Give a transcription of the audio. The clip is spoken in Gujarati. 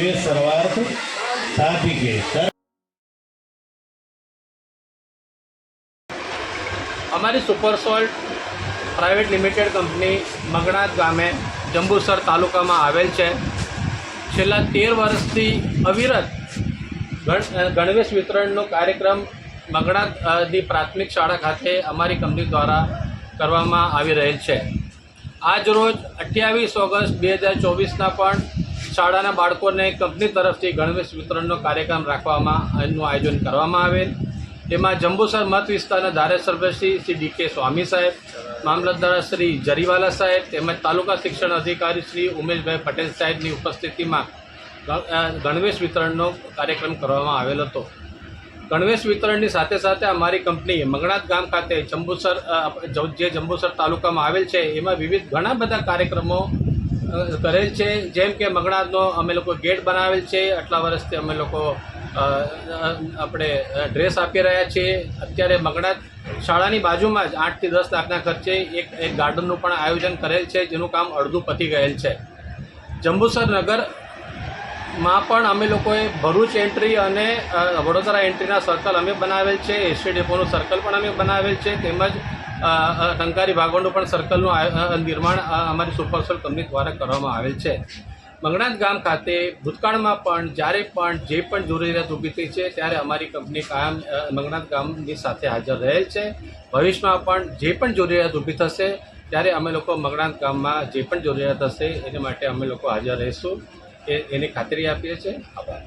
ये सर्वार्थ साधिके। અમારી super salt private limited company મગણાત ગામે જંબુસર તાલુકામાં આવેલ છે. છેલ્લા 13 વર્ષથી અવિરત ગણવેશ વિતરણનો કાર્યક્રમ મગણાતની પ્રાથમિક શાળા ખાતે અમારી કંપની દ્વારા કરવામાં આવી રહેલ છે. આજ રોજ 28 ઓગસ્ટ 2024ના પણ શાળાના બાળકોને કંપની તરફથી ગણવેશ વિતરણનો કાર્યક્રમ રાખવામાં એનું આયોજન કરવામાં આવેલ. તેમાં જંબુસર મત વિસ્તારના ધારાસભ્ય શ્રી ડી.કે. સ્વામી સાહેબ, મામલતદાર શ્રી જરીવાલા સાહેબ તેમજ તાલુકા શિક્ષણ અધિકારી શ્રી ઉમેશભાઈ પટેલ સાહેબની ઉપસ્થિતિમાં ગણવેશ વિતરણનો કાર્યક્રમ કરવામાં આવેલ હતો. ગણવેશ વિતરણની સાથે સાથે અમારી કંપની મગણાત ગામ ખાતે જંબુસર તાલુકામાં આવેલ છે એમાં વિવિધ ઘણા બધા કાર્યક્રમો કરેલ છે. જેમ કે મગણાતનો અમે લોકો ગેટ બનાવેલ છે. આટલા વર્ષથી અમે લોકો આપણે ડ્રેસ આપી રહ્યા છીએ. અત્યારે મગણાત શાળાની બાજુમાં જ 8 થી 10 લાખના ખર્ચે એક ગાર્ડનનું પણ આયોજન કરેલ છે, જેનું કામ અડધું પતી ગયેલ છે. જંબુસર નગરમાં પણ અમે લોકોએ ભરૂચ એન્ટ્રી અને વડોદરા એન્ટ્રીના સર્કલ અમે બનાવેલ છે. એસટી ડેપોનું સર્કલ પણ અમે બનાવેલ છે. તેમજ ટંકારી ભાગોળનું પણ સર્કલનું નિર્માણ અમારી સુપરસોલ કંપની દ્વારા કરવામાં આવેલ છે. મગણાત ગામ ખાતે ભૂતકાળમાં પણ જ્યારે પણ જે પણ જરૂરિયાત ઊભી થઈ છે ત્યારે અમારી કંપની કાયમ મગણાત ગામની સાથે હાજર રહેલ છે. ભવિષ્યમાં પણ જે પણ જરૂરિયાત ઊભી થશે ત્યારે અમે લોકો મગણાત ગામમાં જે પણ જરૂરિયાત હશે એની માટે અમે લોકો હાજર રહીશું એની ખાતરી આપીએ છીએ. આભાર.